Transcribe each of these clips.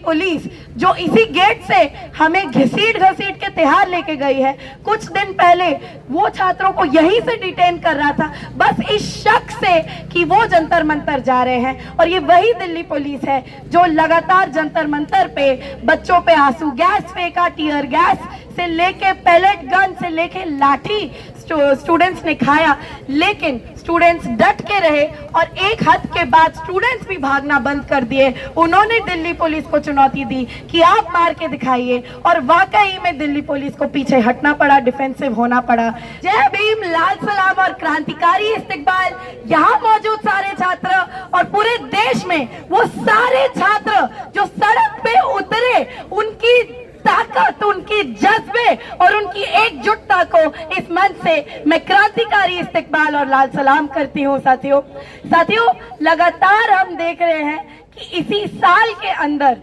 Police जो इसी gate से हमें घसीट घसीट के तिहाड़ लेके गई है, कुछ दिन पहले वो छात्रों को यहीं से डिटेन कर रहा था, बस इस शक से कि वो जंतर मंतर जा रहे हैं। और ये वही दिल्ली पुलिस है जो लगातार जंतर मंतर पे बच्चों पे आंसू गैस फेंका, टीयर गैस से लेके पैलेट गन से लेके लाठी स्टूडेंट्स ने खाया, लेकिन स्टूडेंट्स डट के रहे और एक हद के बाद स्टूडेंट्स भी भागना बंद कर दिए। उन्होंने दिल्ली पुलिस को चुनौती दी कि आप मार के दिखाइए, और वाकई में दिल्ली पुलिस को पीछे हटना पड़ा, डिफेंसिव होना पड़ा। जय भीम, लाल सलाम और क्रांतिकारी इस्तिकबाल। यहाँ मौजूद सारे छात्र और पूरे देश में वो सारे छात्र जो सड़क पे उतरे, उनकी ताकत, उनकी जज्बे और उनकी एकजुटता को इस मंच से मैं क्रांतिकारी इस्तिकबाल और लाल सलाम करती हूँ। साथियों, लगातार हम देख रहे हैं कि इसी साल के अंदर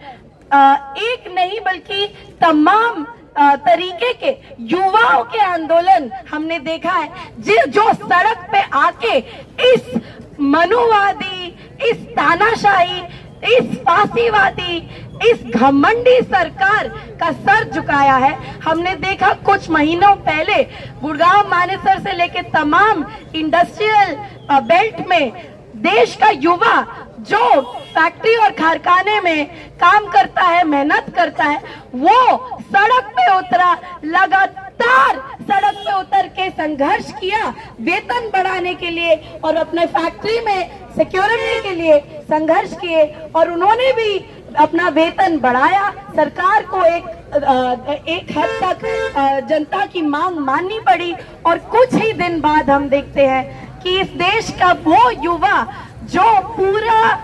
एक नहीं बल्कि तमाम तरीके के युवाओं के आंदोलन हमने देखा है, जो सड़क पे आके इस मनुवादी, इस तानाशाही, इस फांसीवादी, इस घमंडी सरकार का सर झुकाया है। हमने देखा कुछ महीनों पहले गुड़गांव, मानेसर से लेकर तमाम इंडस्ट्रियल बेल्ट में देश का युवा जो फैक्ट्री और कारखाने में काम करता है, मेहनत करता है, वो सड़क पे उतरा, लगातार सड़क पे उतर के संघर्ष किया वेतन बढ़ाने के लिए और अपने फैक्ट्री में सिक्योरिटी के लिए संघर्ष किए, और उन्होंने भी अपना वेतन बढ़ाया। सरकार को एक हद तक जनता की मांग माननी पड़ी, और कुछ ही दिन बाद हम देखते हैं कि इस देश का वो युवा जो पूरा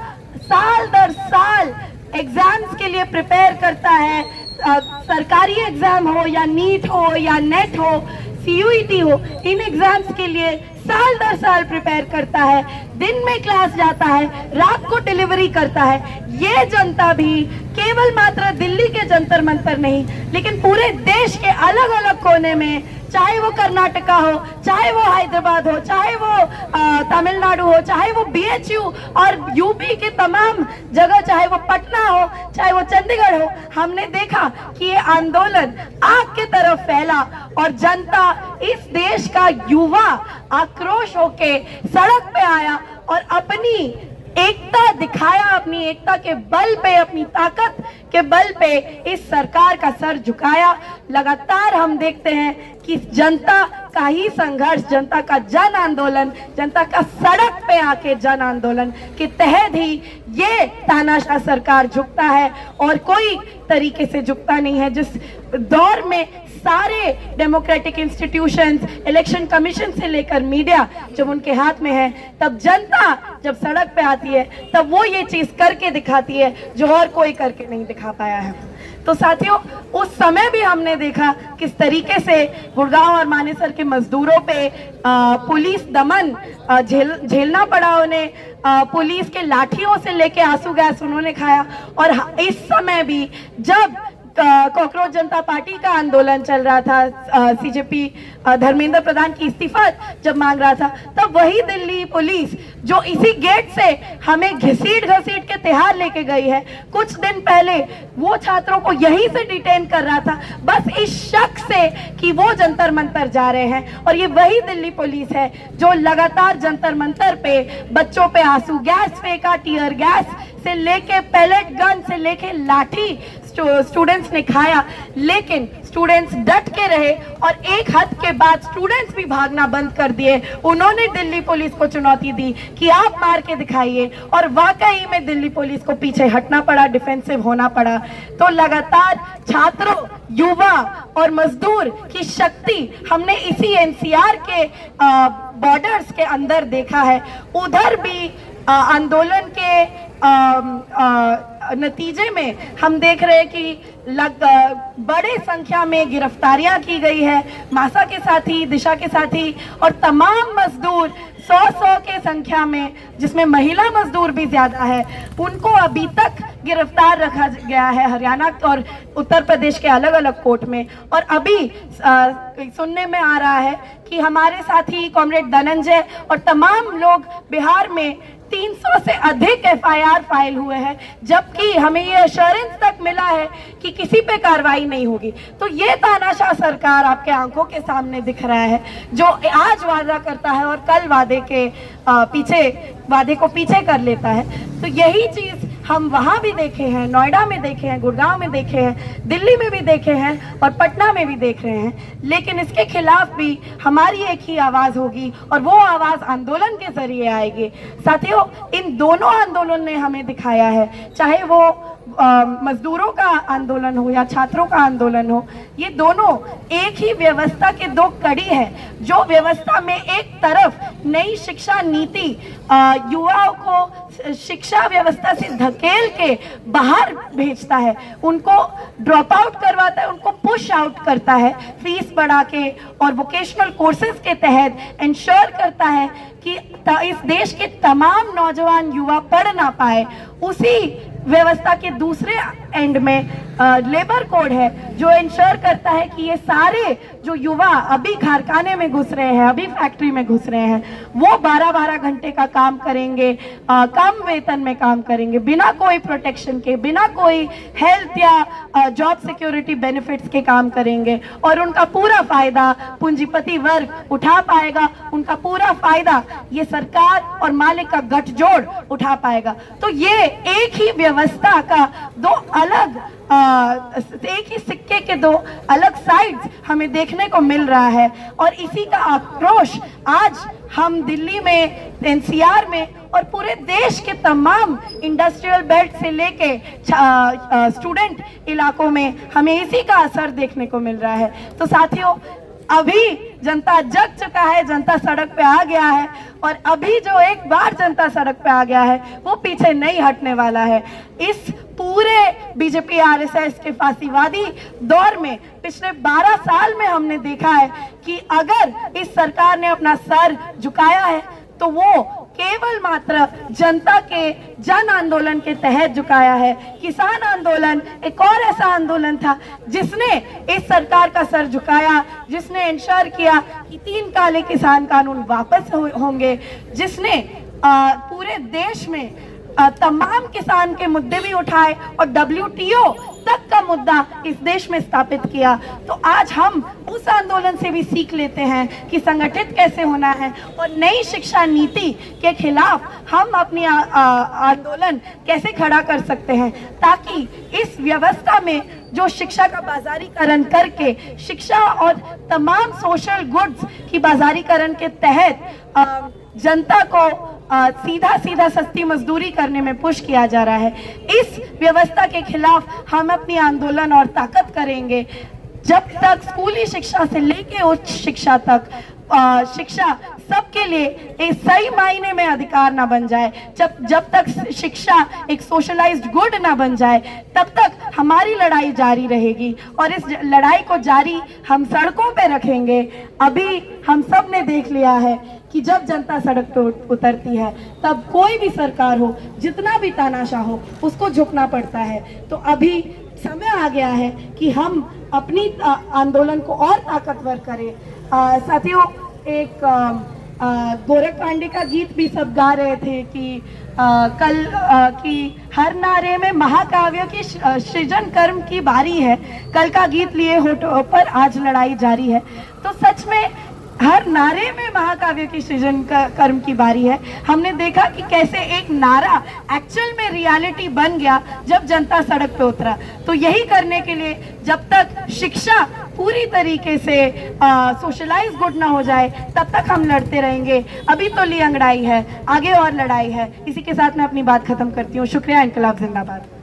साल दर साल एग्जाम्स के लिए प्रिपेयर करता है, सरकारी एग्जाम हो या नीट हो या नेट हो, CUET हो, इन एग्जाम्स के लिए साल दर साल प्रिपेयर करता है, दिन में क्लास जाता है, रात को डिलीवरी करता है, ये जनता भी केवल मात्र दिल्ली के जंतर मंतर नहीं, लेकिन पूरे देश के अलग अलग कोने में, चाहे वो कर्नाटका हो, चाहे वो हैदराबाद हो, चाहे वो तमिलनाडु हो, चाहे वो BHU और यूपी के तमाम जगह, चाहे वो पटना हो, चाहे वो चंडीगढ़ हो, हमने देखा कि ये आंदोलन आग की तरफ फैला और जनता, इस देश का युवा आक्रोश होके सड़क पे आया और अपनी एकता दिखाया, अपनी एकता के बल पे, अपनी ताकत के बल पे इस सरकार का सर झुकाया। लगातार हम देखते हैं कि जनता का ही संघर्ष, जनता का जन आंदोलन, जनता का सड़क पे आके जन आंदोलन के तहत ही ये तानाशाह सरकार झुकता है, और कोई तरीके से झुकता नहीं है। जिस दौर में सारे डेमोक्रेटिक इंस्टीट्यूशंस, इलेक्शन कमीशन से लेकर मीडिया जब उनके हाथ में है, तब जनता जब सड़क पे आती है तब वो ये चीज करके दिखाती है जो और कोई करके नहीं दिखा पाया है। तो साथियों, उस समय भी हमने देखा किस तरीके से गुड़गांव और मानेसर के मजदूरों पे पुलिस दमन झेलना पड़ा उन्हें, पुलिस के लाठियों से लेके आंसू गैस उन्होंने खाया। और इस समय भी जब कॉकरोच जनता पार्टी का आंदोलन चल रहा था, CJP धर्मेंद्र प्रधान की इस्तीफा जब मांग रहा था, तब वही दिल्ली पुलिस जो इसी गेट से हमें घसीट घसीट के तिहाड़ लेके गई है, कुछ दिन पहले वो छात्रों को यहीं से डिटेन कर रहा था, बस इस शक से कि वो जंतर मंतर जा रहे हैं। और ये वही दिल्ली पुलिस है जो लगातार जंतर मंतर पे बच्चों पे आंसू गैस फेंका, टीयर गैस से लेके पैलेट गन से लेके लाठी स्टूडेंट्स ने खाया, लेकिन स्टूडेंट्स डट के रहे और एक हद के बाद स्टूडेंट्स भी भागना बंद कर दिए। उन्होंने दिल्ली पुलिस को चुनौती दी कि आप मार के दिखाइए, और वाकई में दिल्ली पुलिस को पीछे हटना पड़ा, डिफेंसिव होना पड़ा। तो लगातार छात्रों, युवा और मजदूर की शक्ति हमने इसी NCR के बॉर्डर्स के अंदर देखा है। उधर भी आंदोलन के नतीजे में हम देख रहे हैं कि बड़े संख्या में गिरफ्तारियां की गई है, मासा के साथी, दिशा के साथी और तमाम मजदूर 100 के संख्या में, जिसमें महिला मजदूर भी ज्यादा है, उनको अभी तक गिरफ्तार रखा गया है हरियाणा और उत्तर प्रदेश के अलग अलग कोर्ट में। और अभी सुनने में आ रहा है कि हमारे साथी कॉमरेड धनंजय और तमाम लोग बिहार में 300 से अधिक एफआईआर फाइल हुए हैं, जबकि हमें ये एश्योरेंस तक मिला है कि किसी पे कार्रवाई नहीं होगी। तो ये तानाशाह सरकार आपके आंखों के सामने दिख रहा है, जो आज वादा करता है और कल वादे को पीछे कर लेता है। तो यही चीज हम वहां भी देखे हैं, नोएडा में देखे हैं, गुड़गांव में देखे हैं, दिल्ली में भी देखे हैं और पटना में भी देख रहे हैं। लेकिन इसके खिलाफ भी हमारी एक ही आवाज होगी और वो आवाज आंदोलन के जरिए आएगी। साथियों, इन दोनों आंदोलन ने हमें दिखाया है, चाहे वो मजदूरों का आंदोलन हो या छात्रों का आंदोलन हो, ये दोनों एक ही व्यवस्था के दो कड़ी है। जो व्यवस्था में एक तरफ नई शिक्षा नीति युवाओं को शिक्षा व्यवस्था से धकेल के बाहर भेजता है, उनको ड्रॉप आउट करवाता है, उनको पुश आउट करता है, फीस बढ़ा के और वोकेशनल कोर्सेज के तहत इंश्योर करता है कि इस देश के तमाम नौजवान युवा पढ़ ना पाए। उसी व्यवस्था के दूसरे एंड में लेबर कोड है जो इंश्योर करता है कि ये सारे जो युवा अभी कारखाने में घुस रहे हैं, अभी फैक्ट्री में घुस रहे हैं, वो 12-12 घंटे का काम करेंगे, कम वेतन में काम करेंगे, बिना कोई प्रोटेक्शन के, बिना कोई हेल्थ या जॉब सिक्योरिटी बेनिफिट्स के काम करेंगे और उनका पूरा फायदा पूंजीपति वर्ग उठा पाएगा। उनका पूरा फायदा ये सरकार और मालिक का गठजोड़ उठा पाएगा। तो ये एक ही व्यवस्था का दो अलग एक ही सिक्के के दो अलग साइड्स हमें देखने को मिल रहा है और इसी का आक्रोश आज हम दिल्ली में, एनसीआर में और पूरे देश के तमाम इंडस्ट्रियल बेल्ट से लेके स्टूडेंट इलाकों में हमें इसी का असर देखने को मिल रहा है। तो साथियों, अभी जनता जग चुका है, जनता सड़क पे आ गया है और अभी जो एक बार जनता सड़क पे आ गया है वो पीछे नहीं हटने वाला है। इस पूरे बीजेपी आरएसएस के फांसीवादी दौर में पिछले 12 साल में हमने देखा है कि अगर इस सरकार ने अपना सर झुकाया है तो वो केवल मात्र जनता के जन आंदोलन के तहत झुकाया है। किसान आंदोलन एक और ऐसा आंदोलन था जिसने इस सरकार का सर झुकाया, जिसने इंश्योर किया कि 3 काले किसान कानून वापस होंगे, जिसने पूरे देश में तमाम किसान के मुद्दे भी उठाए और WTO तक का मुद्दा इस देश में स्थापित किया। तो आज हम उस आंदोलन से भी सीख लेते हैं कि संगठित कैसे होना है और नई शिक्षा नीति के खिलाफ हम अपनी आंदोलन कैसे खड़ा कर सकते हैं, ताकि इस व्यवस्था में जो शिक्षा का बाजारीकरण करके शिक्षा और तमाम सोशल गुड्स की बाजारीकरण के तहत जनता को सीधा सस्ती मजदूरी करने में पुश किया जा रहा है, इस व्यवस्था के खिलाफ हम अपनी आंदोलन और ताकत करेंगे। जब तक स्कूली शिक्षा से लेके उच्च शिक्षा तक शिक्षा सबके लिए एक सही मायने में अधिकार ना बन जाए, जब तक शिक्षा एक सोशलाइज्ड गुड ना बन जाए, तब तक हमारी लड़ाई जारी रहेगी और इस लड़ाई को जारी हम सड़कों पे रखेंगे। अभी हम सब ने देख लिया है कि जब जनता सड़क पे उतरती है तब कोई भी सरकार हो, जितना भी तानाशाह हो, उसको झुकना पड़ता है। तो अभी समय आ गया है कि हम अपनी आंदोलन को और ताकतवर करें। साथियों, एक गोरख पांडे का गीत भी सब गा रहे थे कि कल की हर नारे में महाकाव्य की सृजन कर्म की बारी है, कल का गीत लिए होठों पर आज लड़ाई जारी है। तो सच में हर नारे में महाकाव्य की सृजन कर्म की बारी है। हमने देखा कि कैसे एक नारा एक्चुअल में रियलिटी बन गया जब जनता सड़क पे उतरा। तो यही करने के लिए जब तक शिक्षा पूरी तरीके से सोशलाइज गुड ना हो जाए तब तक हम लड़ते रहेंगे। अभी तो ली अंगड़ाई है, आगे और लड़ाई है। इसी के साथ मैं अपनी बात खत्म करती हूँ। शुक्रिया। इनकलाब जिंदाबाद।